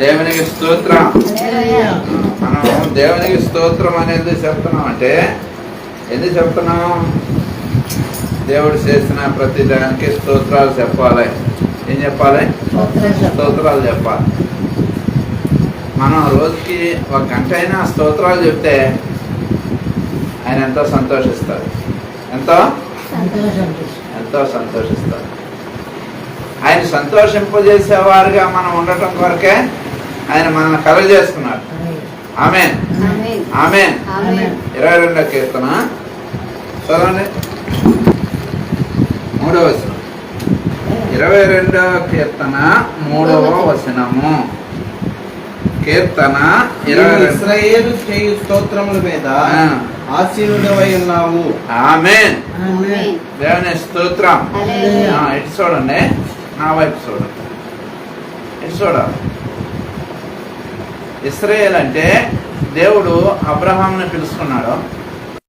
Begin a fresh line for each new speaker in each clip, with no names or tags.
దేవునికి స్తోత్రం. మనం దేవునికి స్తోత్రం అనేది చెప్తున్నాం అంటే ఎందుకు చెప్తున్నాం? దేవుడు చేసిన ప్రతి దానికి స్తోత్రాలు చెప్పాలి. ఏం చెప్పాలి? స్తోత్రాలు చెప్పాలి. మనం రోజుకి 1 గంట అయినా స్తోత్రాలు చెప్తే ఆయన ఎంతో సంతోషిస్తారు. ఎంతో సంతోషిస్తారు. ఆయన సంతోషింపజేసేవారుగా మనం ఉండటం కొరకే ఆయన మనల్ని కలుగజేసుకున్నాడు. ఆమేన్, ఆమేన్. 22వ కీర్తన చదవండి, 3వ వచనం. 22వ కీర్తన 3వ వచనము. కీర్తన 22.
ఇశ్రాయేలు చేయు స్తోత్రముల మీద ఆశీనుడవై ఉన్నావు.
ఆమేన్. దేవుని స్తోత్రం. ఇటు చూడండి, నా వైపు చూడండి, ఇటు చూడాలి. ఇశ్రాయేల్ అంటే దేవుడు అబ్రహాంని పిలుచుకున్నాడు.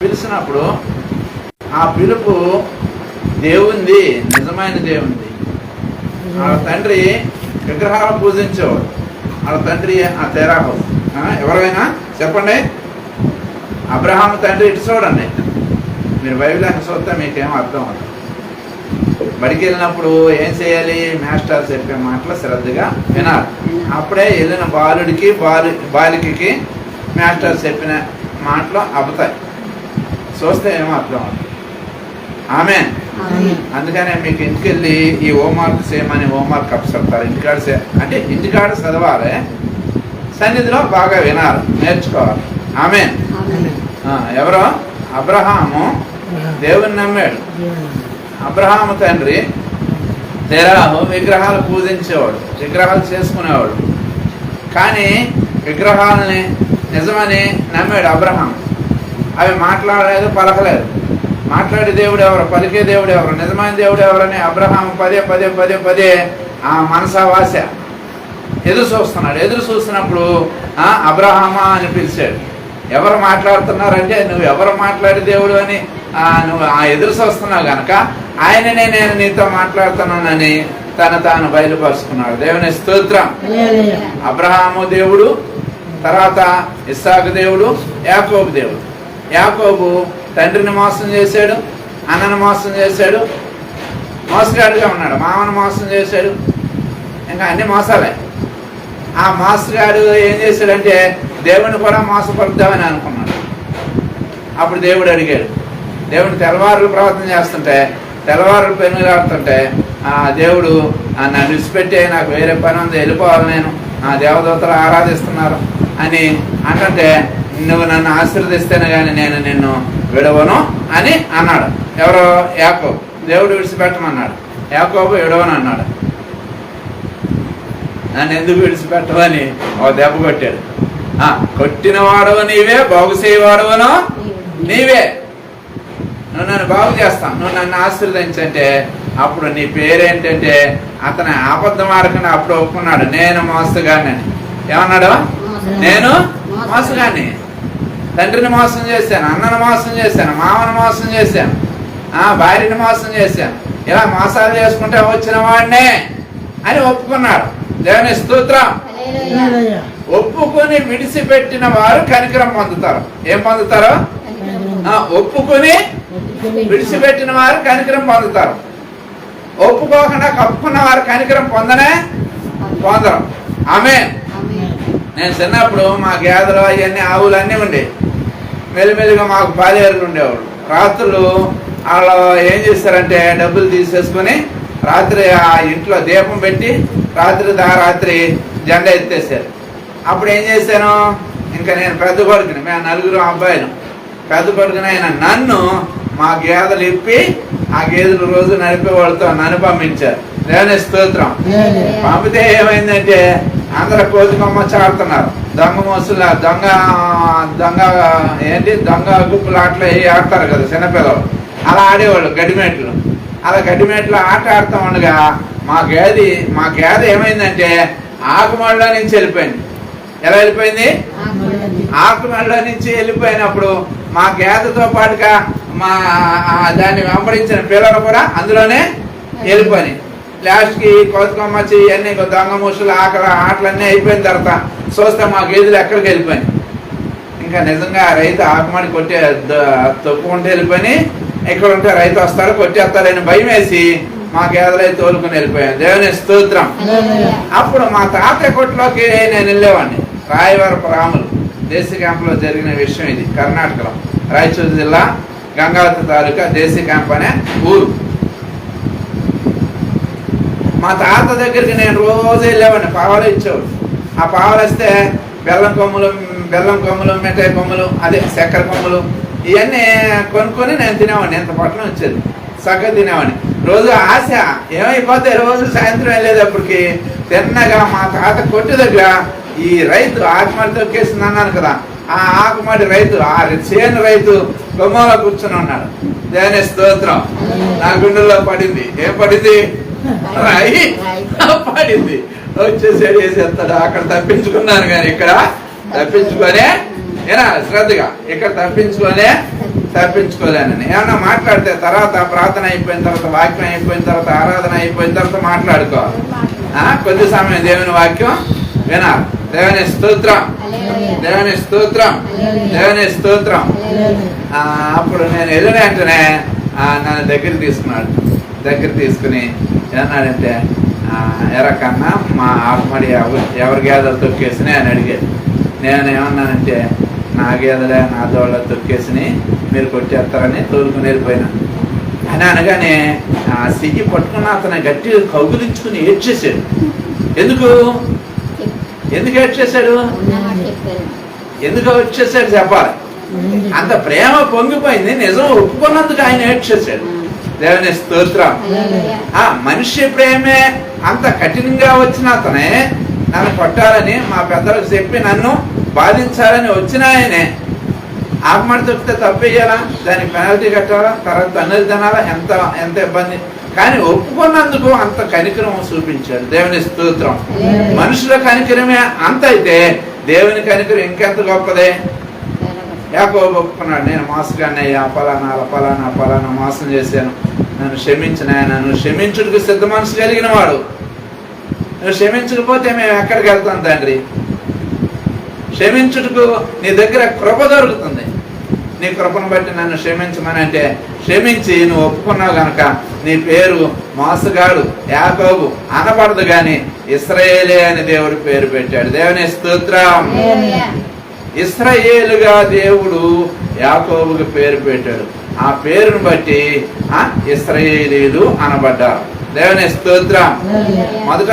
పిలిచినప్పుడు ఆ పిలుపు దేవుంది, నిజమైన దేవుంది. వాళ్ళ తండ్రి విగ్రహాలు పూజించేవాడు. వాళ్ళ తండ్రి ఆ తెరాహు. ఎవరైనా చెప్పండి, అబ్రహాం తండ్రి. ఇటు చూడండి, మీరు బైబిల్ని చూస్తే మీకేం అర్థం అవుతుంది. బడికి వెళ్ళినప్పుడు ఏం చేయాలి? మాస్టర్ చెప్పే మాటలు శ్రద్ధగా వినాలి. అప్పుడే వెళ్ళిన బాలికకి మాస్టర్ చెప్పిన మాటలు అబ్బతాయి. చూస్తే ఏమో అర్థం అవుతుంది. ఆమేన్. అందుకనే మీకు ఇంటికి వెళ్ళి ఈ హోంవర్క్ చేయమని హోంవర్క్ అప్పచెప్తారు. ఇంటికాడ చదవాలి, సన్నిధిలో బాగా వినాలి, నేర్చుకోవాలి. ఆమేన్. ఎవరో అబ్రహాము దేవుని నమ్మాడు. అబ్రహాము తండ్రి తెరాహు విగ్రహాలు పూజించేవాడు, విగ్రహాలు చేసుకునేవాడు. కానీ విగ్రహాలని నిజమని నమ్మాడు అబ్రహాం. అవి మాట్లాడలేదు, పలకలేదు. మాట్లాడే దేవుడు ఎవరు, పలికే దేవుడు ఎవరు, నిజమైన దేవుడు ఎవరని అబ్రహాం పదే ఆ మనసావాస ఎదురు చూస్తున్నాడు. ఎదురు చూస్తున్నప్పుడు అబ్రహామా అని పిలిచాడు. ఎవరు మాట్లాడుతున్నారంటే నువ్వు ఎవరు మాట్లాడే దేవుడు అని నువ్వు ఎదురు చూస్తున్నావు కనుక ఆయననే నేను నీతో మాట్లాడుతున్నానని తాను బయలుపరుచుకున్నాడు. దేవుని స్తోత్రం. అబ్రహాము దేవుడు, తర్వాత ఇస్సాకు దేవుడు, యాకోబు దేవుడు. యాకోబు తండ్రిని మోసం చేశాడు, అన్నను మోసం చేశాడు, మోసగాడిగా ఉన్నాడు. మామను మోసం చేశాడు, ఇంకా అన్ని మోసాలే. ఆ మోసగాడు ఏం చేశాడంటే దేవుని కూడా మోసపడతామని అనుకున్నాడు. అప్పుడు దేవుడు అడిగాడు. దేవుడు తెల్లవారులు ప్రవర్తన చేస్తుంటే, తెల్లవారులు పెనులాడుతుంటే దేవుడు నన్ను విడిచిపెట్టి నాకు వేరే పని ఉంది, వెళ్ళిపోవాలి, నేను దేవదూతలు ఆరాధిస్తున్నారు అని అంటే నువ్వు నన్ను ఆశీర్వదిస్తేనే కానీ నేను నిన్ను విడవను అని అన్నాడు. ఎవరో యాకోబు. దేవుడు విడిచిపెట్టమన్నాడు. యాకోబు విడవను అన్నాడు. నన్ను ఎందుకు విడిచిపెట్టవని ఒక దెబ్బ కొట్టాడు. కొట్టిన వాడవు నీవే, బాగు చేయవాడవను నీవే. నువ్వు నన్ను బాగు చేస్తాను, నువ్వు నన్ను ఆశీర్వదించంటే అప్పుడు నీ పేరేంటంటే అతను అబద్ధ మార్గని అప్పుడు ఒప్పుకున్నాడు. నేను మోసగాన్ని అని. ఏమన్నాడు? నేను మోసగాన్ని. తండ్రిని మోసం చేశాను, అన్నను మోసం చేశాను, మామను మోసం చేశాను, భార్యని మోసం చేశాను. ఇలా మోసాలు చేసుకుంటే వచ్చిన వాడినే అని ఒప్పుకున్నాడు. దేవుని స్తోత్రం. ఒప్పుకొని విడిచిపెట్టిన వారు కనికరం పొందుతారు. ఏం పొందుతారు? ఒప్పుకొని విడిచిపెట్టిన వారు కనికరం పొందుతారు. ఒప్పుకోకుండా కప్పుకున్న వారు కనికరం పొందరు. ఆమేన్. నేను చిన్నప్పుడు మా గేదెలు అవన్నీ ఆవులు అన్నీ ఉండే. మెల్లిమెల్లిగా మాకు పాలేరులు ఉండేవాడు. రాత్రులు వాళ్ళు ఏం చేస్తారంటే డబ్బులు తీసేసుకొని రాత్రి ఆ ఇంట్లో దీపం పెట్టి రాత్రి జెండా ఎత్తేసారు. అప్పుడు ఏం చేశాను, ఇంకా నేను పెద్ద కొడుకుని, మేము 4 అబ్బాయిలు, పెద్ద కొడుకుని ఆయన నన్ను మా గేదెలు ఇప్పి ఆ గేదెలు రోజు నడిపేవాళ్ళతో నన్ను పంపించారు. దేవుని స్తోత్రం. పంపితే ఏమైందంటే అందరూ కోతికొమ్మ చాడుతున్నారు. దొంగ మోసులు, దొంగ గుప్పులు అట్లా ఆడతారు కదా చిన్నపిల్లలు, అలా ఆడేవాళ్ళు గడ్డిమేట్లు. అలా గడ్డిమేట్లు ఆట ఆడుతూ ఉండగా మా గేదె ఏమైందంటే ఆకుమళ్ళ నుంచి వెళ్ళిపోయింది. ఎలా వెళ్ళిపోయింది? ఆకుమళ్ళ నుంచి వెళ్ళిపోయినప్పుడు మా గేదెతో పాటుగా దాన్ని వెంబడించిన పిల్లలు కూడా అందులోనే వెళ్ళిపోయి లాస్ట్కి కోతకొమ్మచ్చి ఇవన్నీ దొంగ ముసులు ఆటలన్నీ అయిపోయిన తర్వాత చూస్తే మా గేదెలు ఎక్కడికి వెళ్ళిపోయినాయి. ఇంకా నిజంగా రైతు ఆకుమడి కొట్టే తొక్కుకుంటూ వెళ్ళిపోయి ఇక్కడ ఉంటే రైతు వస్తాడు కొట్టేస్తాడని భయం వేసి మా గేదెలై తోలుకుని వెళ్ళిపోయాను. దేవుని స్తోత్రం. అప్పుడు మా తాతయ్య కొట్టులోకి నేను వెళ్ళేవాడిని. రాయవరపు రాములు దేశీ క్యాంపులో జరిగిన విషయం ఇది. కర్ణాటకలో రాయచూరు జిల్లా గంగావతి తాలూకా దేశీ క్యాంప్ అనే ఊరు. మా తాత దగ్గరికి నేను రోజు వెళ్ళేవాడిని. పావలు ఇచ్చేవాడు. ఆ పావలు వస్తే బెల్లం కొమ్ములు మిఠాయి కొమ్ములు అదే చక్కెర కొమ్ములు ఇవన్నీ కొనుక్కొని నేను తినేవాడిని. ఎంత పట్టణం వచ్చేది చక్కగా తినేవాడిని. రోజు ఆశ ఏమైపోతే రోజు సాయంత్రం వెళ్ళేటప్పటికి తిన్నగా మా తాత కొట్టు దగ్గర ఈ రైతు ఆకుమడి తొక్కేసింది అన్నాను కదా, ఆ ఆకుమడి రైతు ఆ చేను రైతు కొమ్మలో కూర్చొని ఉన్నాడు. దేవుని స్తోత్రం. నా గుండెల్లో పడింది. ఏం పడింది? రాయి పడింది. వచ్చేసాడు వేసేస్తాడు. అక్కడ తప్పించుకున్నాను కానీ ఇక్కడ తప్పించుకొనే శ్రద్ధగా ఇక్కడ తప్పించుకోలేనని ఏమన్నా మాట్లాడితే తర్వాత ప్రార్థన అయిపోయిన తర్వాత వాక్యం అయిపోయిన తర్వాత ఆరాధన అయిపోయిన తర్వాత మాట్లాడుకోవాలి. కొద్ది సమయం దేవుని వాక్యం వినాలి. దేవుని స్తోత్రం, దేవుని స్తోత్రం, దేవుని స్తోత్రం. అప్పుడు నేను వెళ్ళిన వెంటనే నన్ను దగ్గర తీసుకుని ఏమన్నాడంటే ఎరకన్నా మా ఆకుమడి ఎవరి గేదెలు తొక్కేసినాయి అని అడిగాడు. నేనేమన్నానంటే నా గేదెలే నా దోళ్ళ తొక్కేసి మీరు కొట్టేస్తారని తోలుకుని వెళ్ళిపోయినా అని అనగానే ఆ సిగ్గి పట్టుకున్న అతను గట్టిగా కౌగులించుకుని ఏడ్చేసాడు. ఎందుకు ఏడ్చేశాడు? ఎందుకు ఏడ్చేశాడు చెప్పాలి. అంత ప్రేమ పొంగిపోయింది. నిజం ఒప్పుకున్నందుకు ఆయన ఏడ్చేశాడు. దేవుని స్తోత్రం. మనిషి ప్రేమే అంత కఠినంగా వచ్చిన అతనే నన్ను కొట్టాలని మా పెద్దలకు చెప్పి నన్ను బాధించాలని వచ్చిన ఆయనే ఆకుమడి తొక్కితే తప్పేయాలా, దానికి పెనాల్టీ కట్టాలా, తర్వాత తన్నది తినాలా, ఎంత ఇబ్బంది. కానీ ఒప్పుకున్నందుకు అంత కనికరం చూపించాడు. దేవుని స్తోత్రం. మనుషుల కనికరమే అంత అయితే దేవుని కనికరం ఇంకెంత గొప్పదే. యాకోబు ఒప్పుకున్నాడు, నేను మోసగాన్నయ్యా, పలానా మోసం చేశాను, నన్ను క్షమించిన ఆయన. నువ్వు క్షమించుడికి సిద్ధ మనసు కలిగిన వాడు. నువ్వు క్షమించకపోతే మేము ఎక్కడికి వెళ్తాం తండ్రి? క్షమించుటకు నీ దగ్గర కృప దొరుకుతుంది. నీ కృపను బట్టి నన్ను క్షమించమని అంటే క్షమించి నువ్వు ఒప్పుకున్నావు గనక నీ పేరు మోసగాడు యాకోబు అనబడదు గాని ఇశ్రాయేలే అని దేవుడు పేరు పెట్టాడు. దేవుని స్తోత్రం. ఇశ్రాయేలుగా దేవుడు యాకోబుకి పేరు పెట్టాడు. ఆ పేరును బట్టి ఇశ్రాయేలీలు అనబడ్డారు. దేవుని స్తోత్రం. మొదట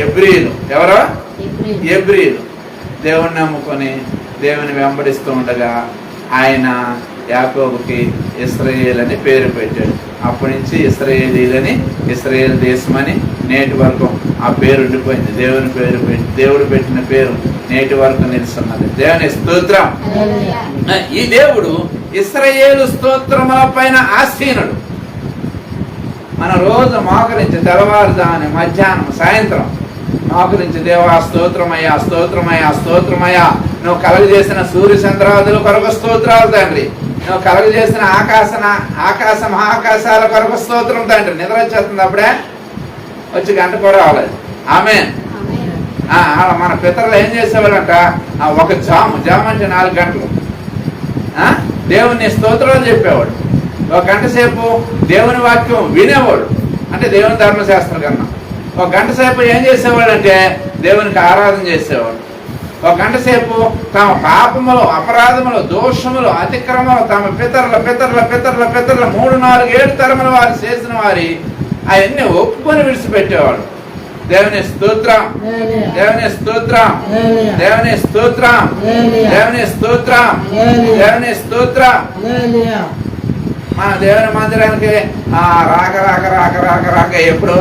ఎబ్రీలు. ఎవరో? ఎబ్రీలు. దేవుని నమ్ముకొని దేవుని వెంబడిస్తూ ఉండగా ఆయన యాకోబుకి ఇశ్రాయేల్ అని పేరు పెట్టాడు. అప్పటి నుంచి ఇశ్రాయేలీలని ఇశ్రాయేల్ దేశమని నేటి వరకు ఆ పేరు ఉండిపోయింది. దేవుడు పెట్టిన పేరు నేటి వరకు నిలుస్తున్నది. దేవుని స్తోత్రం. ఈ దేవుడు ఇశ్రాయేలు స్తోత్రముల పైన ఆసీనుడు. మన రోజు మోకరించి తెల్లవారుజామున మధ్యాహ్నం సాయంత్రం మోకరించి దేవా స్తోత్రమయ్యా, స్తోత్రమయ్యా, స్తోత్రమయ్యా. నువ్వు కలుగజేసిన సూర్య చంద్రాదుల కొరకు స్తోత్రాలు తండ్రి. నువ్వు కలుగజేసిన ఆకాశ మహాకాశాల కొరకు స్తోత్రం తండ్రి. నిద్ర వచ్చేస్తుంది. అప్పుడే వచ్చి గంట కూడా అవ్వలేదు. ఆమేన్. మన పితరులు ఏం చేసేవాడంట, ఒక జాము అంటే 4 గంటలు దేవుని స్తోత్రాలు చెప్పేవాడు. 1 గంట సేపు దేవుని వాక్యం వినేవాడు. అంటే దేవుని ధర్మశాస్త్రం కన్నా 1 గంట సేపు ఏం చేసేవాడు అంటే దేవునికి ఆరాధన చేసేవాడు. 1 గంట సేపు తమ పాపములు, అపరాధములు, దోషములు, అతిక్రమములు తమ పితరుల 3, 4, 7 తరముల వారు చేసిన వారి అవన్నీ ఒప్పుకొని విడిచిపెట్టేవాడు. దేవుని స్తోత్రం, దేవుని స్తోత్రం, దేవుని స్తోత్రం, దేవుని స్తోత్రం, దేవుని స్తోత్రం. మన దేవుని మందిరానికి రాక ఎప్పుడో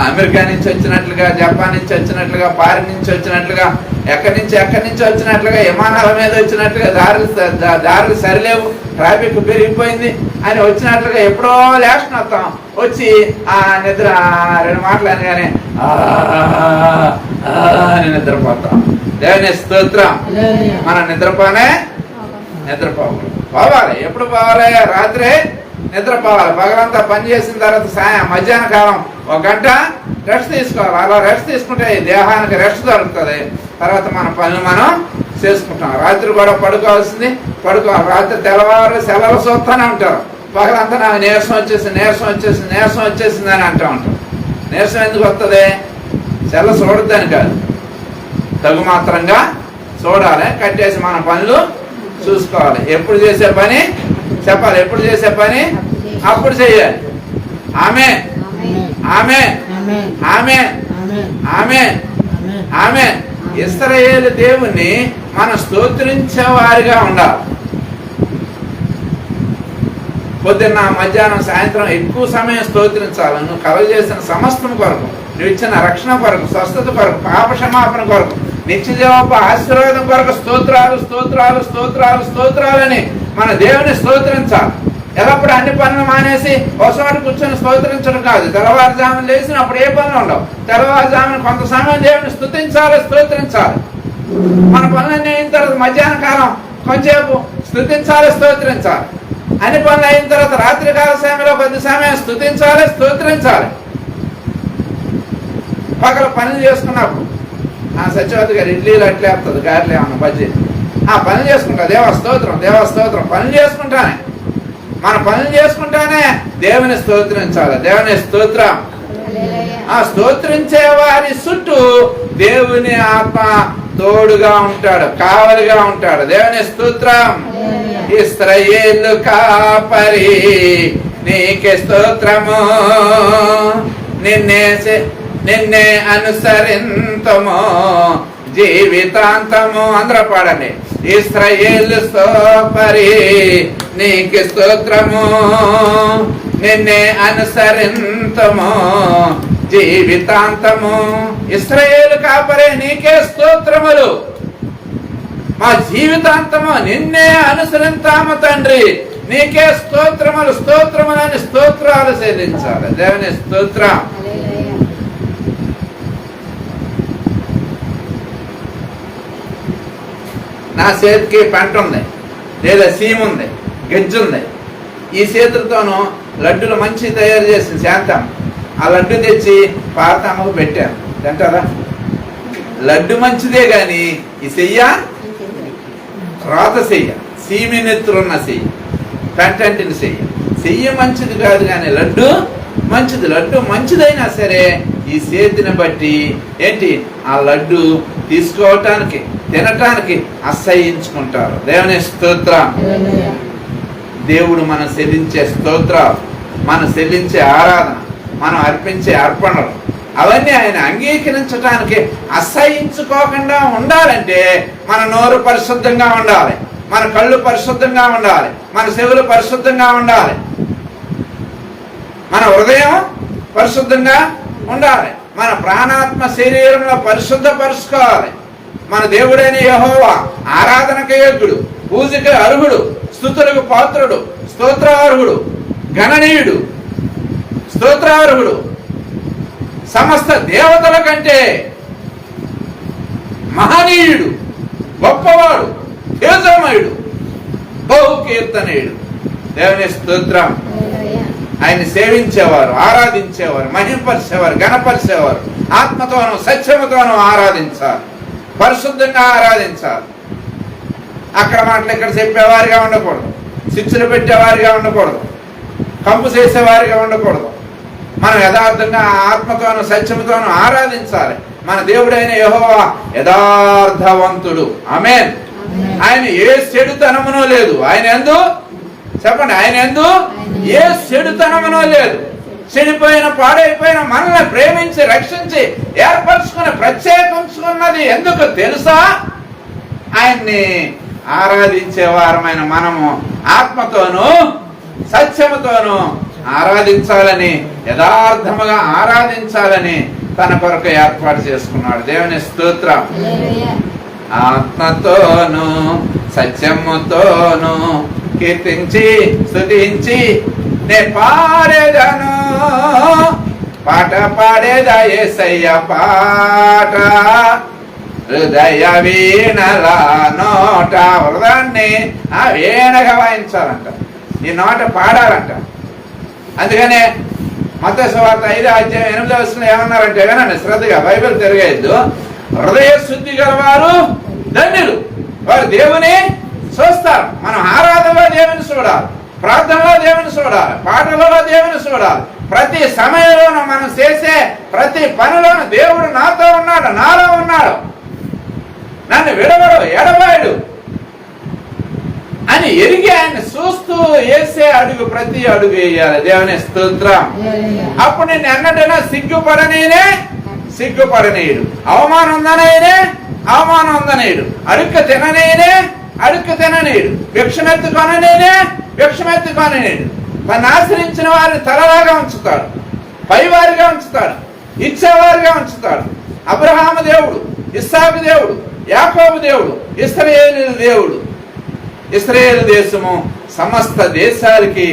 అమెరికా నుంచి వచ్చినట్లుగా, జపాన్ నుంచి వచ్చినట్లుగా, ఫారిన్ నుంచి వచ్చినట్లుగా, ఎక్కడి నుంచి వచ్చినట్లుగా, విమానాల మీద వచ్చినట్లుగా, దారులు సరిలేవు, ట్రాఫిక్ పెరిగిపోయింది అని వచ్చినట్లుగా ఎప్పుడో లేషన్ వస్తాం. వచ్చి నిద్ర 2 మాటలు అనగానే అని నిద్రపోతాం. దేవుని స్తోత్రం. మన నిద్రపోవాలి. ఎప్పుడు పోవాలి? రాత్రే నిద్రపోవాలి. పగలంతా పని చేసిన తర్వాత మధ్యాహ్న కాలం 1 గంట రెస్ట్ తీసుకోవాలి. అలా రెస్ట్ తీసుకుంటే ఈ దేహానికి రెస్ట్ దొరుకుతుంది. తర్వాత మన పనులు మనం చేసుకుంటాం. రాత్రి కూడా పడుకోవాల్సింది పడుకోవాలి. రాత్రి తెల్లవారు సెలవు చూస్తూనే ఉంటారు. పగలంతా నాకు నీరసం వచ్చేసింది అని అంటూ ఉంటాం. నీరసం ఎందుకు వస్తుంది? సెల చూడద్దని కాదు, తగు మాత్రంగా చూడాలి. కట్టేసి మన పనులు చూసుకోవాలి. ఎప్పుడు చేసే పని చెప్పాలి, ఎప్పుడు చేసే పని అప్పుడు చేయాలి. ఆమె ఆమె ఆమె ఆమె ఆమె ఇశ్రాయేలు దేవుణ్ణి మనం స్తోత్రించే వారిగా ఉండాలి. పొద్దున్న, మధ్యాహ్నం, సాయంత్రం ఎక్కువ సమయం స్తోత్రించాలి. నువ్వు కలగజేసిన సమస్తం కొరకు, నువ్వు ఇచ్చిన రక్షణ కొరకు, స్వస్థత కొరకు, పాప క్షమాపణ కొరకు, నిత్యజీవపు ఆశీర్వాదం కొరకు స్తోత్రాలు స్తోత్రాలు స్తోత్రాలు స్తోత్రాలని మన దేవుని స్తోత్రించాలి. ఎల్లప్పుడు అన్ని పనులు మానేసి ఒకసారి కూర్చొని స్తోత్రించడం కాదు. తెల్లవారుజామున లేచినప్పుడు ఏ పనులు ఉండవు. తెల్లవారుజామున కొంత సమయం దేవుని స్తుతించాలి, స్తోత్రించాలి. మన పనులన్నీ అయిన తర్వాత మధ్యాహ్న కాలం కొంచెంసేపు స్తుతించాలి, స్తోత్రించాలి. అన్ని పనులు అయిన తర్వాత రాత్రికాల సమయంలో కొద్ది సమయం స్తుతించాలి, స్తోత్రించాలి. పగల పనులు చేసుకున్నప్పుడు సత్యవతి గారు ఇడ్లీలు అట్లే వస్తుంది, గారెలు ఏమన్నా బజ్జీ పనులు చేసుకుంటా, దేవస్తోత్రం పనులు చేసుకుంటానే. మన పనులు చేసుకుంటానే దేవుని స్తోత్రించాలి. దేవుని స్తోత్రం. స్తోత్రించే వారి చుట్టూ దేవుని ఆత్మ తోడుగా ఉంటాడు, కావలిగా ఉంటాడు. దేవుని స్తోత్రం. ఇశ్రాయేలు కాపరి నీకే స్తోత్రము, నిన్నే అనుసరింతము జీవితాంతము. అందరూ పాడండి. ఇశ్రాయేలు కాపరి నీకే స్తోత్రము, నిన్నే అనుసరింతము జీవితాంతము. ఇశ్రాయేలు కాపరి నీకే స్తోత్రములు, మా జీవితాంతము నిన్నే అనుసరింతాము తండ్రి. నీకే స్తోత్రములని స్తోత్రాలు చెల్లించాలి. దేవుని స్తోత్రం. నా చేతికి పంట ఉంది, లేదా సీమ ఉంది, గెజ్జు ఉంది. ఈ చేతులతోనూ లడ్డులు మంచి తయారు చేసింది శాంతం. ఆ లడ్డు తెచ్చి పార్తమ్మకు పెట్టాను. తింటారా? లడ్డు మంచిదే కానీ ఈ చెయ్య రాత చెయ్య, సీమి నెత్తులున్న చెయ్యి, పెంటంటిని చెయ్యి మంచిది కాదు కానీ లడ్డు మంచిది. లడ్డు మంచిదైనా సరే ఈ చేతిని బట్టి ఏంటి ఆ లడ్డు తీసుకోవటానికి, తినటానికి అసహ్యించుకుంటారు. దేవుని స్తోత్రం. దేవుడు మనం చెల్లించే స్తోత్రాలు, మనం చెల్లించే ఆరాధన, మనం అర్పించే అర్పణలు అవన్నీ ఆయన అంగీకరించడానికి అసహ్యించుకోకుండా ఉండాలంటే మన నోరు పరిశుద్ధంగా ఉండాలి, మన కళ్ళు పరిశుద్ధంగా ఉండాలి, మన చెవులు పరిశుద్ధంగా ఉండాలి, మన హృదయం పరిశుద్ధంగా ఉండాలి, మన ప్రాణాత్మ శరీరంలో పరిశుద్ధపరుచుకోవాలి. మన దేవుడైన యెహోవా ఆరాధనకు యోగ్యుడు, పూజకు అర్హుడు, స్తుతులకు పాత్రుడు, స్తోత్రార్హుడు, గణనీయుడు, స్తోత్రార్హుడు, సమస్త దేవతల కంటే మహనీయుడు, గొప్పవాడు, తేజమయుడు, బహుకీర్తనీయుడు. దేవుని స్తోత్రం. ఆయన సేవించేవారు, ఆరాధించేవారు, మహింపరిచేవారు, గణపరిచేవారు ఆత్మతోనూ సత్యముతోనూ ఆరాధించాలి, పరిశుద్ధంగా ఆరాధించాలి. అక్కడ మాటలు ఇక్కడ చెప్పేవారిగా ఉండకూడదు, శిక్షలు పెట్టేవారిగా ఉండకూడదు, కంపు చేసేవారిగా ఉండకూడదు. మనం యథార్థంగా ఆత్మతోనూ సత్యముతోనూ ఆరాధించాలి. మన దేవుడైన యెహోవా యథార్థవంతుడు. ఆమేన్. ఆయన ఏ చెడుతనమునో లేదు. ఆయన యందు చెప్పండి, ఆయన యందు ఏ చెడుతనమునో లేదు. చెడిపోయిన పాడైపోయిన మనల్ని ప్రేమించి రక్షించి ఏర్పరచుకుని ప్రత్యేకించుకున్నది ఎందుకు తెలుసా? ఆయన్ని ఆరాధించే వారమైన మనము ఆత్మతోనూ సత్యముతోనూ ఆరాధించాలని, యథార్థముగా ఆరాధించాలని తన కొరకు ఏర్పాటు చేసుకున్నాడు. దేవుని స్తోత్రం. ఆత్మతోనూ సత్యముతోనూ కీర్తించి స్తుతించి నే పాడేదను, పాట పాడేదా యేసయ్య పాట, హృదయ వీణల నోట. హృదయాన్ని వీణగా వాయించాలంట, ఈ నోట పాడాలంట. అందుకనే మత్తయి సువార్త 5:8 ఏమన్నారంటే, వినండి శ్రద్ధగా, బైబిల్ తిరగేద్దు. హృదయ శుద్ధి గలవారు ధన్యులు, వారు దేవుని చూస్తారు. మనం ఆరాధనలో దేవుని చూడాలి, ప్రార్థనలో దేవుని చూడాలి, పాటలలో దేవుని చూడాలి. ప్రతి సమయంలోనూ మనం చేసే ప్రతి పనిలోనూ దేవుడు నాతో ఉన్నాడు, నాలో ఉన్నాడు, నన్ను విడవడు, ఎడబాయడు అని ఎరిగి ఆయన చూస్తూ వేసే అడుగు, ప్రతి అడుగు వేయాలి. దేవుని స్తోత్రం. అప్పుడు నేను ఎన్నడైనా సిగ్గుపడనీయుడు, అవమానం ఉందనేనే అవమానం ఉందనేయుడు, అడుక్క తిననీయుడు, భిక్షమెత్తుకొననీయుడు. తను ఆశ్రయించిన వారిని తలలాగా ఉంచుతాడు, పైవారిగా ఉంచుతాడు, ఇచ్చేవారిగా ఉంచుతాడు. అబ్రహాము దేవుడు, ఇస్సాకు దేవుడు, యాకోబు దేవుడు, ఇశ్రాయేలు దేశము సమస్త దేశాలకి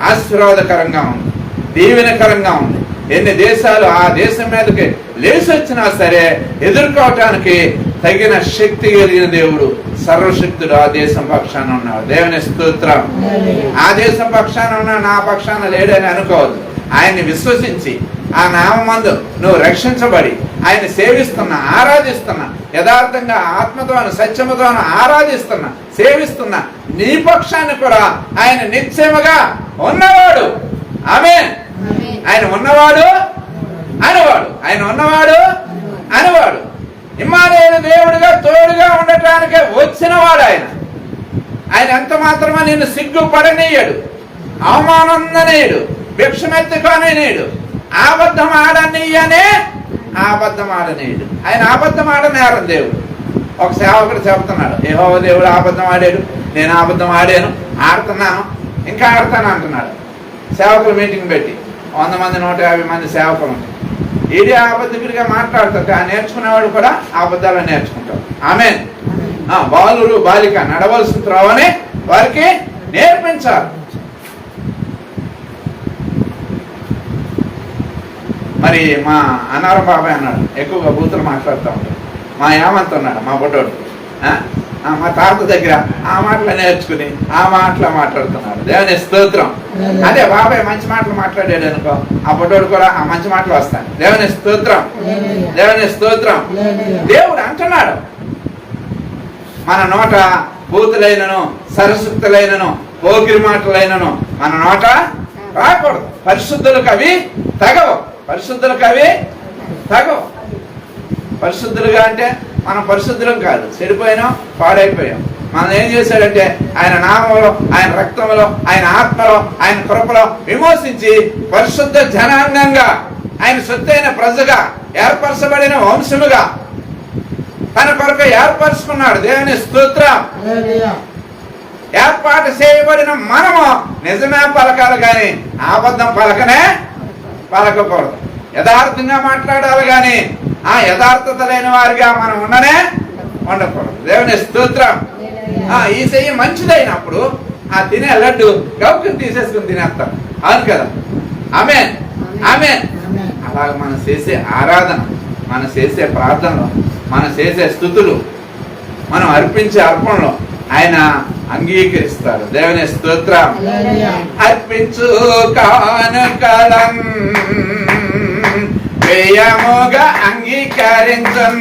ఆశీర్వాదకరంగా ఉంది, దీవెనకరంగా ఉంది. ఎన్ని దేశాలు ఆ దేశం మీదకి లేచి వచ్చినా సరే ఎదుర్కోవటానికి తగిన శక్తి కలిగిన దేవుడు, సర్వశక్తుడు ఆ దేశం పక్షాన ఉన్నాడు. దేవుని స్తోత్రం. ఆ దేశం పక్షాన ఉన్నాడు, నా పక్షాన లేడని అనుకోవద్దు. ఆయన్ని విశ్వసించి ఆ నామందు నువ్వు రక్షించబడి ఆయన సేవిస్తున్నా, ఆరాధిస్తున్నా, యథార్థంగా ఆత్మతోను సత్యముతోను ఆరాధిస్తున్నా, సేవిస్తున్నా, నీ పక్షాన్ని కూడా ఆయన నిశ్చయముగా ఉన్నవాడు. ఆమేన్. ఆయన ఉన్నవాడు అనేవాడు. ఇమ్మానుయేలు దేవుడిగా తోడుగా ఉండటానికే వచ్చినవాడు ఆయన. ఎంత మాత్రమే నిన్ను సిగ్గుపడనీయడు, అవమానందనీయుడు, భిక్షమెత్తుకొననీయుడు, అబద్ధం ఆడనీయుడు. ఆయన అబద్ధం ఆడనేరం దేవుడు. ఒక సేవకుడు చెబుతున్నాడు, యెహోవా దేవుడు అబద్ధం ఆడాడు, నేను అబద్ధం ఆడుతున్నాను, ఇంకా ఆడతాను అంటున్నాడు. సేవకులు మీటింగ్ పెట్టి 100 మంది 150 మంది సేవకులు ఉంటాయి. ఈడే అబద్ధికుడిగా మాట్లాడుతుంటే ఆ నేర్చుకునేవాడు కూడా అబద్ధాలు నేర్చుకుంటాడు. ఆమేన్. బాలురు బాలిక నడవలసిన త్రోవని వారికి నేర్పించాలి. మరి మా అన్నారం బాబాయ్ అన్నాడు, ఎక్కువగా బూతులు మాట్లాడుతూ ఉంటాడు. మా ఏమంత ఉన్నాడు, మా బొడ్డోడు, మా తాత దగ్గర ఆ మాటలు నేర్చుకుని ఆ మాటలు మాట్లాడుతున్నాడు. దేవుని స్తోత్రం. అదే బాబాయ్ మంచి మాటలు మాట్లాడాడు అనుకో, ఆ బొడ్డోడు కూడా ఆ మంచి మాటలు వస్తాయి. దేవుని స్తోత్రం. దేవుడు అంటున్నాడు, మన నోట బూతులైనను సరస్వతులైనను పోకిరి మాటలైనను మన నోట రాకూడదు. పరిశుద్ధులకు అవి తగవు. పరిశుద్ధులుగా అంటే మనం పరిశుద్ధులం కాదు, చెడిపోయినాం, పాడైపోయాం. మనం ఏం చేశాడంటే ఆయన నామంలో, ఆయన రక్తంలో, ఆయన ఆత్మలో, ఆయన కృపలో విమోచించి పరిశుద్ధ జనాంగంగా, ఆయన సొత్తైన ప్రజగా, ఏర్పరచబడిన వంశముగా తన కొరకు ఏర్పరచుకున్నాడు. దేవుని స్తోత్రం. ఏర్పాటు చేయబడిన మనము నిజమే పలకాలి కానీ అబద్ధం పలకకూడదు. యథార్థంగా మాట్లాడాలి కానీ ఆ యథార్థత లేని వారిగా మనం ఉండకూడదు. దేవుని స్తోత్రం. ఈ చెయ్యి మంచిదైనప్పుడు ఆ తినే లడ్డు గౌకుని తీసేసుకుని తినేస్తాం, అవును కదా. ఆమేన్. అలాగ మనం చేసే ఆరాధన, మనం చేసే ప్రార్థనలు, మనం చేసే స్తుతులు, మనం అర్పించే అర్పణలో ఆయన అంగీకరిస్తాడు. దేవుని స్తోత్రం. అర్పించు కానుకలం వ్యయముగా అంగీకరించం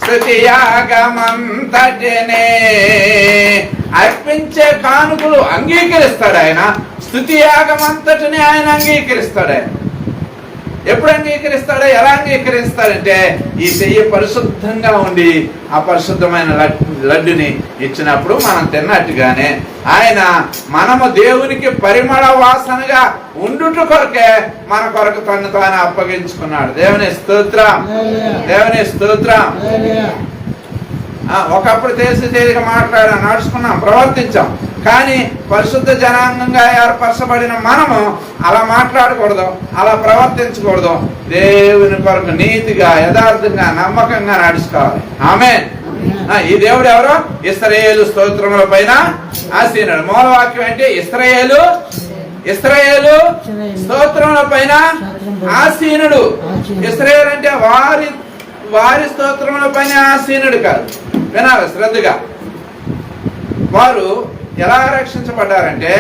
స్తుతియాగమంతటినే. అర్పించే కానుకలు అంగీకరిస్తాడు ఆయన, స్తుతియాగమంతటిని ఆయన అంగీకరిస్తాడు. ఆయన ఎప్పుడు అంగీకరిస్తాడో, ఎలా అంగీకరిస్తాడంటే ఈ చెయ్యి పరిశుద్ధంగా ఉండి ఆ పరిశుద్ధమైన లడ్డుని ఇచ్చినప్పుడు మనం తిన్నట్టుగానే ఆయన మనము దేవునికి పరిమళ వాసనగా ఉండుట కొరకే మన కొరకు తను తాను అప్పగించుకున్నాడు. దేవుని స్తోత్రం. ఒకప్పుడు తేలిక మాట్లాడాం, నడుచుకున్నాం, ప్రవర్తించాం. కానీ పరిశుద్ధ జనాంగంగా ఏర్పరచబడిన మనము అలా మాట్లాడకూడదు, అలా ప్రవర్తించకూడదు. దేవుని కొరకు నీతిగా, యథార్థంగా, నమ్మకంగా నడుచుకోవాలి. ఆమేన్. ఈ దేవుడు ఎవరు? ఇశ్రాయేలు స్తోత్రముల పైన ఆసీనుడు. మూలవాక్యం అంటే ఇశ్రాయేలు స్తోత్రముల పైన ఆసీనుడు. ఇశ్రాయేలు అంటే వారి స్తోత్రముల పైన ఆసీనుడు కాదు. వినాలి శ్రద్ధగా. వారు ఎలా రక్షించబడ్డారంటే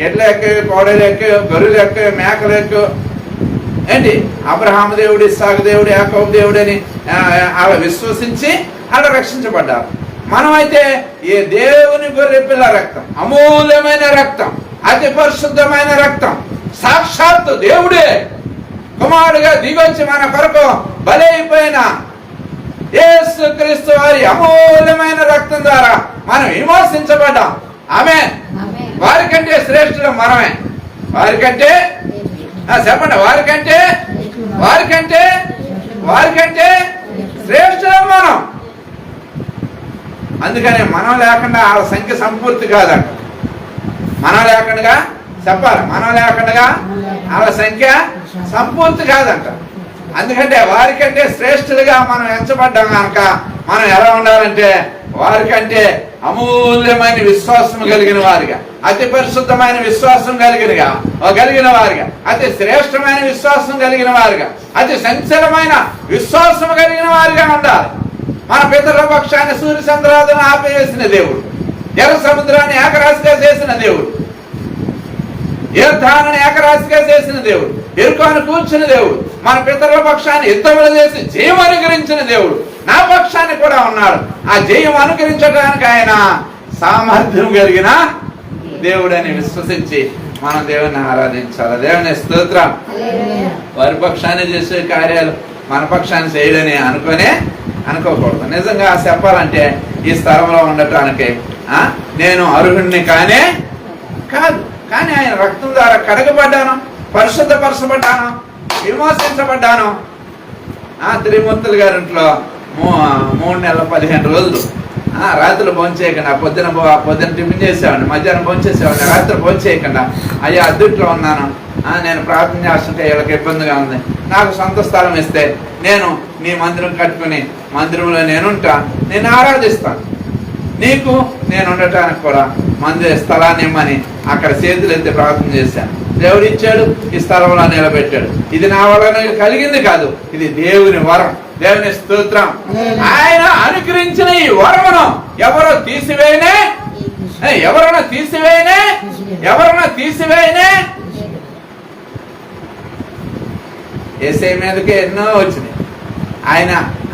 ఎడ్లు ఎక్కాయో, కోడలు ఎక్కాయో, గొర్రెలు ఎక్కాయో, మేకలు ఎక్కాయో. ఏంటి అబ్రహాము దేవుడు, ఇస్సాకు దేవుడు, యాకోబు దేవుడు అని అలా విశ్వసించి అలా రక్షించబడ్డారు. మనమైతే ఈ దేవుని గొర్రె పిల్ల రక్తం, అమూల్యమైన రక్తం, అతి పరిశుద్ధమైన రక్తం, సాక్షాత్తు దేవుడే కుమారుడుగా దిగొచ్చి మన కొరకు బలైపోయిన యేసుక్రీస్తు వారి అమూల్యమైన రక్తం ద్వారా మనం విమోచించబడ్డాం. ఆమేన్. వారికంటే శ్రేష్ఠులు మనమే. వారికంటే చెప్పండి, వారికంటే శ్రేష్ఠులు మనం. అందుకని మనం లేకుండా వాళ్ళ సంఖ్య సంపూర్తి కాదంట. మనం లేకుండా చెప్పాలి, మనం లేకుండా వాళ్ళ సంఖ్య సంపూర్తి కాదంట. అందుకంటే వారికంటే శ్రేష్ఠులుగా మనం ఎంచబడ్డాం కనుక మనం ఎలా ఉండాలంటే వారికంటే అమూల్యమైన విశ్వాసం కలిగిన వారిగా, అతి పరిశుద్ధమైన విశ్వాసం కలిగిన వారిగా, అతి శ్రేష్టమైన విశ్వాసం కలిగిన వారిగా, అతి సంచలమైన విశ్వాసం కలిగిన వారిగా ఉండాలి. మన పితరుల పక్షాన్ని సూర్య చంద్రాలను ఆపివేసిన దేవుడు, ఎర్ర సముద్రాన్ని ఏకరాశిగా చేసిన దేవుడు, యుద్ధాన్ని ఏకరాశిగా చేసిన దేవుడు, ఎరుకను కూర్చున్న దేవుడు, మన పితరుల పక్షాన్ని యుద్ధములు చేసి జయం అనుగ్రహించిన దేవుడు నా పక్షాన్ని కూడా ఉన్నాడు. ఆ జయం అనుగ్రహించడానికి ఆయన సామర్థ్యం కలిగిన దేవుడు అని విశ్వసించి మనం దేవుని ఆరాధించాలి. దేవుని స్తోత్రం. వారి పక్షాన్ని చేసే కార్యాలు మన పక్షాన్ని చేయడని అనుకోకూడదు. నిజంగా చెప్పాలంటే ఈ స్థలంలో ఉండటానికి నేను అర్హుడిని కానే కాదు, కానీ ఆయన రక్తం ద్వారా కడగబడ్డాను, పరిశుద్ధపరచబడ్డాను, విమోచించబడ్డాను. త్రిమూర్తులు గారింట్లో 3 నెలల 15 రోజులు రాత్రులు భోంచేయకుండా, పొద్దున టిఫిన్ చేసేవాడిని, మధ్యాహ్నం భోంచేసేవాడిని, రాత్రి భోంచేయకుండా అయ్యా అద్దెట్లో ఉన్నాను, నేను ప్రార్థన చేస్తుంటే వీళ్ళకి ఇబ్బందిగా ఉంది, నాకు సొంత స్థలం ఇస్తే నేను నీ మందిరం కట్టుకుని మందిరంలో నేను ఆరాధిస్తాను, నీకు నేను ఉండటానికి కూడా స్థలాన్ని ఇమ్మని అక్కడ చేతులు ఎత్తి ప్రార్థన చేశాను. దేవుడు ఇచ్చాడు, ఈ స్థలంలో నిలబెట్టాడు. ఇది నా వలన కలిగింది కాదు, ఇది దేవుని వరం. దేవుని స్తోత్రం. ఆయన అనుగ్రహించిన ఈ వరమును ఎవరైనా తీసివేయనే యేసే మీదకే ఎన్నో వచ్చినాయి.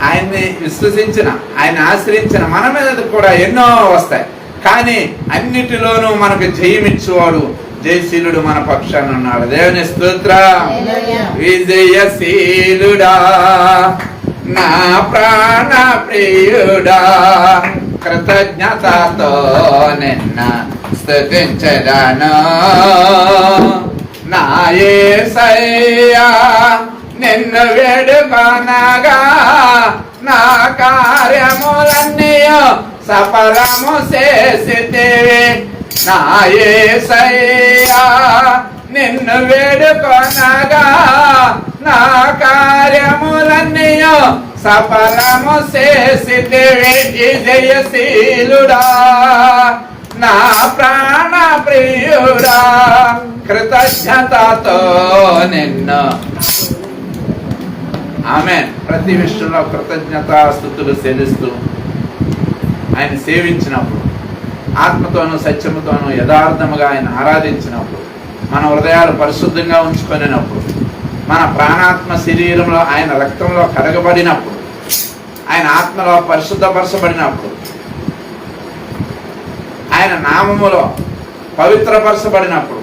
ఆయన్ని విశ్వసించిన, ఆయన ఆశ్రయించిన మన మీద కూడా ఎన్నో వస్తాయి. కానీ అన్నిటిలోనూ మనకు జయమిచ్చేవాడు, జయశీలుడు మన పక్షాన ఉన్నాడు. దేవుని స్తోత్రం. విజయశీలుడా నా ప్రాణ ప్రియుడా, కృతజ్ఞతతో నిన్న స్తుతించెదను. నా యేసయ్యా నిన్ను వేడుకొనగా నా కార్యములన్నీ సఫలము చేసితివి. నా యేసయ్యా నిన్ను వేడుకొనగా నా కార్యములన్నీ సఫలము చేసితివి. విజయశీలుడా నా ప్రాణ ప్రియుడా, కృతజ్ఞతతో నిన్ను. ఆమేన్. ప్రతి విషయంలో కృతజ్ఞతాస్తుతులు చెల్లిస్తూ ఆయన సేవించినప్పుడు, ఆత్మతోనూ సత్యముతోనూ యథార్థముగా ఆయన ఆరాధించినప్పుడు, మన హృదయాలు పరిశుద్ధంగా ఉంచుకొనినప్పుడు, మన ప్రాణాత్మ శరీరంలో ఆయన రక్తంలో కడగబడినప్పుడు, ఆయన ఆత్మలో పరిశుద్ధపరచబడినప్పుడు, ఆయన నామములో పవిత్రపరచబడినప్పుడు,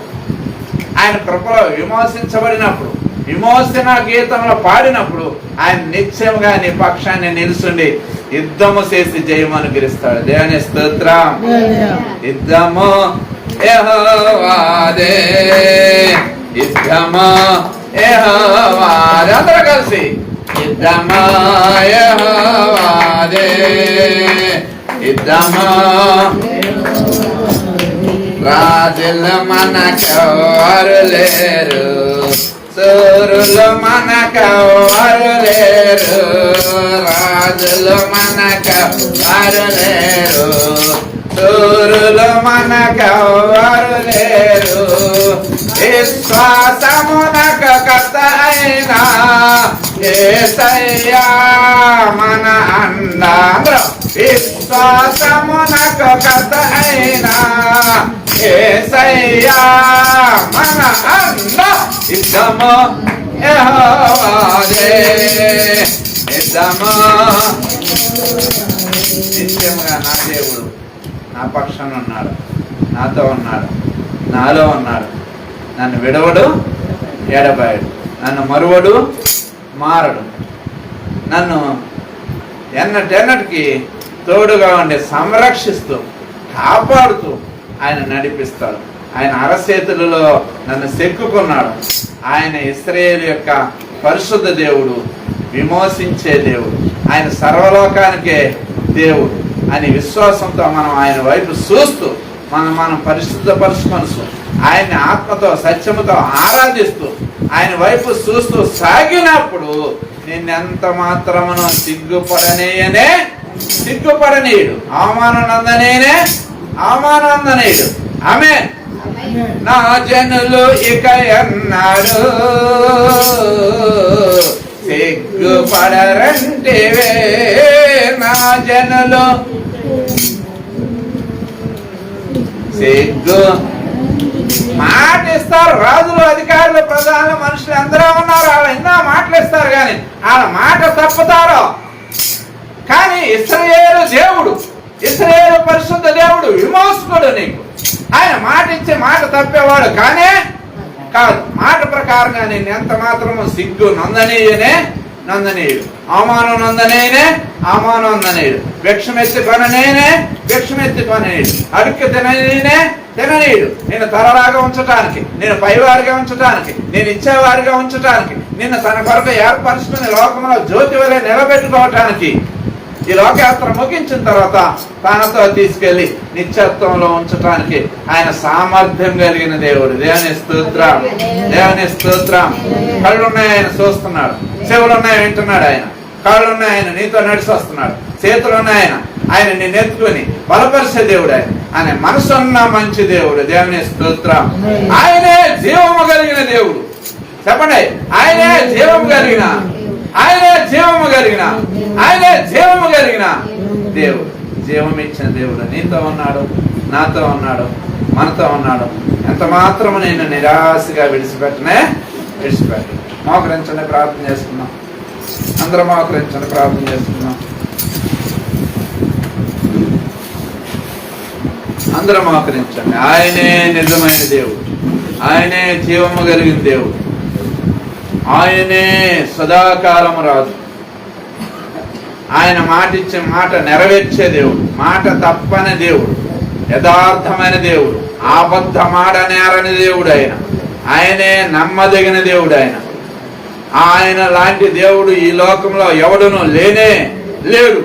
ఆయన కృపలో విమోచించబడినప్పుడు, విమోచన గీతంలో పాడినప్పుడు ఆయన నిత్యముగా నీ పక్షాన్ని నిలుచుండి యుద్ధము చేసి జయము అనుగ్రహిస్తాడు. దేవుని స్తోత్రం. యుద్ధము యెహోవాదే, యుద్ధము యెహోవాదే. అందరూ కలిసి యుద్ధము యెహోవాదే, యుద్ధము. రాజులు మనకెవరు లేరు, సూరులు మనకెవరు లేరు, రాజులు మనకెవరు లేరు, సూరులు మనకెవరు లేరు. విశ్వాసమునకు కర్త అయినా యేసయ్యా మన అండ. విశ్వాసమునకు కర్త అయినా యేసయ్యా మన అన్న ఇద్దము యెహోవాదే ఇద్దము నిత్యముగా నా దేవుడు నా పక్షాన ఉన్నాడు, నాతో ఉన్నాడు, నాలో ఉన్నాడు. నన్ను విడవడు, ఎడబాయడు, నన్ను మరువడు, మారడు. నన్ను ఎన్నటెన్నటికి తోడుగా ఉండి సంరక్షిస్తూ కాపాడుతూ ఆయన నడిపిస్తాడు. ఆయన అరచేతులలో నన్ను సెక్కుకున్నాడు. ఆయన ఇశ్రాయేలు యొక్క పరిశుద్ధ దేవుడు, విమోచించే దేవుడు, ఆయన సర్వలోకానికే దేవుడు అని విశ్వాసంతో మనం ఆయన వైపు చూస్తూ మనం పరిశుద్ధపరుచుకొనుచు ఆయన్ని ఆత్మతో సత్యముతో ఆరాధిస్తూ ఆయన వైపు చూస్తూ సాగినప్పుడు నిన్నెంత మాత్రమును సిగ్గుపడనీయుడు, అవమానందనేయుడు. ఆమేన్. నా జనులు ఇక ఎన్నాడు సిగ్గుపడరంటివే, నా జనులు సిగ్గు మాటిస్తారు. రాజులు, అధికారులు, ప్రధానులు, మనుషులు అందరూ ఉన్నారు. వాళ్ళు ఎన్నో మాటలు ఇస్తారు, కానీ వాళ్ళ మాట తప్పుతారు. కానీ ఇశ్రాయేలు దేవుడు, ఇశ్రాయేలు పరిశుద్ధ దేవుడు, విమోచకుడు. నీకు ఆయన మాట ఇచ్చే మాట తప్పేవాడు కానే కాదు. మాట ప్రకారంగా నేను ఎంత మాత్రము సిగ్గు నందనీయుడు, అవమానం నందనీయుడు, భిక్షమెత్తి కొననీయుడు, అడుక్కు తిననీయుడు. నేను తలలాగా ఉంచటానికి, నేను పైవారిగా ఉంచటానికి, నేను ఇచ్చేవారిగా ఉంచటానికి, నిన్ను తన కొరకు ఏర్పరుచుకుని లోకంలో జ్యోతి వలె నిలబెట్టుకోవటానికి, ఈ లోకయాత్ర ముగించిన తర్వాత తనతో తీసుకెళ్లి నిత్యత్వంలో ఉంచటానికి ఆయన సామర్థ్యం కలిగిన దేవుడు. దేవుని స్తోత్రం. కళ్ళున్నాయి, ఆయన చూస్తున్నాడు. చెవులున్నాయి, వింటున్నాడు. ఆయన కాళ్ళున్నాయి, ఆయన నీతో నడిచి వస్తున్నాడు. చేతులున్నాయి, ఆయన నిన్ను ఎత్తుకొని బలపరిచే దేవుడు. ఆయన మనసున్న మంచి దేవుడు. దేవుని స్తోత్రం. ఆయనే జీవము కలిగిన దేవుడు. చెప్పండి, ఆయనే జీవము కలిగిన దేవుడు. జీవం ఇచ్చిన దేవుడు నీతో ఉన్నాడు, నాతో ఉన్నాడు, మనతో ఉన్నాడు. ఎంత మాత్రము నేను నిరాశగా విడిచిపెట్టు. మోకరించండి, ప్రార్థన చేసుకున్నాం. అందరూ మోకరించండి, ప్రార్థన చేసుకున్నాం. అందరూ మోకరించండి. ఆయనే నిజమైన దేవుడు, ఆయనే జీవము కలిగిన దేవుడు, ఆయనే సదాకాలము రాజు. ఆయన మాట ఇచ్చే మాట నెరవేర్చే దేవుడు, మాట తప్పని దేవుడు, యథార్థమైన దేవుడు, అబద్ధమాడనేరని దేవుడు. ఆయనే నమ్మదగిన దేవుడు. ఆయన లాంటి దేవుడు ఈ లోకంలో ఎవడును లేనే లేడు.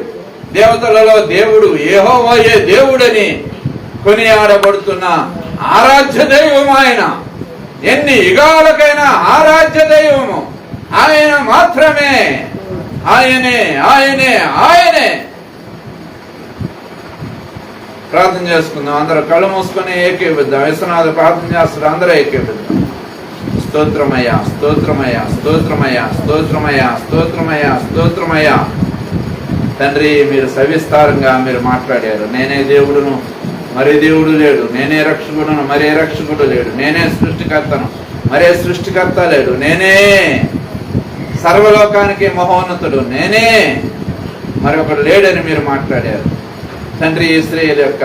దేవతలలో దేవుడు యెహోవాయే దేవుడని కొనియాడబడుతున్న ఆరాధ్య దైవం ఆయన. ఎన్ని యుగాలకైనా ఆరాధ్య దైవము ఆయన మాత్రమే. ఆయనే ప్రార్థన చేసుకుందాం. అందరూ కళ్ళు మూసుకొని ఏకీపిద్దాం. విశ్వనాథ ప్రార్థన చేస్తారు. అందరూ ఏకీపిద్దాం. స్తోత్రమయ్యా. తండ్రి, మీరు సవిస్తారంగా మీరు మాట్లాడారు. నేనే దేవుడును, మరే దేవుడు లేడు. నేనే రక్షకుడును, మరే రక్షకుడు లేడు. నేనే సృష్టికర్తను, మరే సృష్టికర్త లేడు. నేనే సర్వలోకానికి మహోన్నతుడు, నేనే, మరొకడు లేడని మీరు మాట్లాడారు. తండ్రి, ఇశ్రాయేలు యొక్క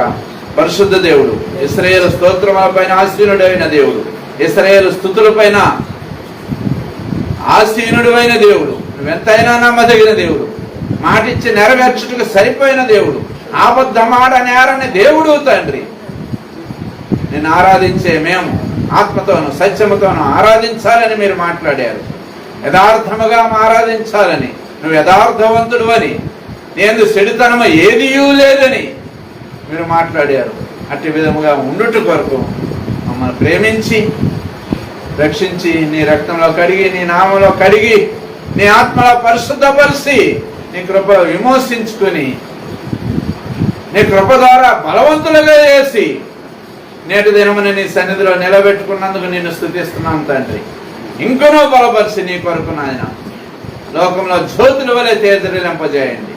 పరిశుద్ధ దేవుడు, ఇశ్రాయేలు స్తోత్రముల పైన ఆసీనుడైన దేవుడు, ఇశ్రాయేలు స్తుతుల పైన ఆసీనుడైన దేవుడు, నువ్వెంతైనా నమ్మదగిన దేవుడు, మాటిచ్చి నెరవేర్చుటకు సరిపోయిన దేవుడు, అబద్ధమాట నేరని దేవుడు. తండ్రి, నేను ఆరాధించే మేము ఆత్మతోను సత్యముతోను ఆరాధించాలని మీరు మాట్లాడారు. యథార్థముగా ఆరాధించాలని, నువ్వు యథార్థవంతుడు అని, నేను చెడుతనము ఏదియూ లేదని మీరు మాట్లాడారు. అట్టి విధముగా ఉండుట కొరకు మమ్మల్ని ప్రేమించి రక్షించి నీ రక్తంలో కడిగి, నీ నామంలో కడిగి, నీ ఆత్మలో పరిశుద్ధపరిచి, నీ కృప విమోచించుకొని, నీ కృప ద్వారా బలవంతులుగా చేసి నేటి దినమున నీ సన్నిధిలో నిలబెట్టుకున్నందుకు నిన్ను స్తుతిస్తున్నాను తండ్రి. ఇంకనూ బలపరిచి నీ కొరకు నాయన లోకంలో జ్యోతుల వలె తేజరిల్లింపజేయండి.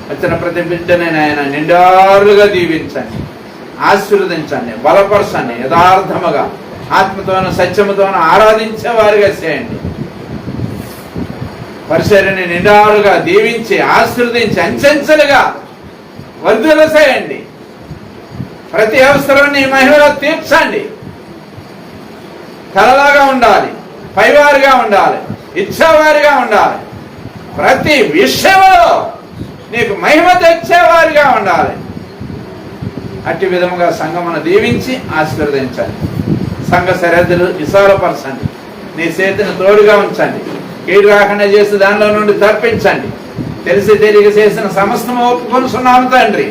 వచ్చిన ప్రతి బిడ్డని నాయన నిండారులుగా దీవించండి. ఆశీర్వదించండి, బలపరచండి, యథార్థముగా ఆత్మతోనూ సత్యముతోనూ ఆరాధించే వారిగా చేయండి. పరిసరని నిండారుగా దీవించి ఆశీర్వదించి అంచెంచెలుగా వర్ధుల చేయండి. ప్రతి అవసరాన్ని మహిమలో తీర్చండి. తలలాగా ఉండాలి, పైవారిగా ఉండాలి, ఇచ్చేవారిగా ఉండాలి. ప్రతి విషయంలో నీకు మహిమ తెచ్చేవారిగా ఉండాలి. అట్టి విధముగా సంఘమును దీవించి ఆశీర్వదించండి. సంఘ సరిహద్దులు విశాలపరచండి. నీ చేతిని తోడుగా ఉంచండి. కీడు రాకుండా చేసి దానిలో నుండి తప్పించండి. తెలిసి తెలియక చేసిన సమస్తము ఒప్పుకొనుచున్నాము తండ్రి.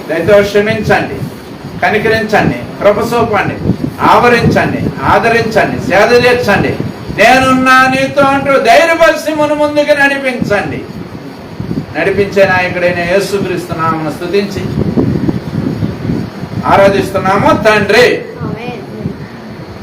దయతో క్షమించండి, కనికరించండి, కృప చూపండి, ఆవరించండి, ఆదరించండి, సేద తీర్చండి. నేనున్నా నీతో అంటూ ధైర్యపరిచి ముందుకు నడిపించండి. నడిపించే నాయకుడైన యేసుక్రీస్తు నామమును స్తుతించి ఆరాధిస్తున్నాము తండ్రి.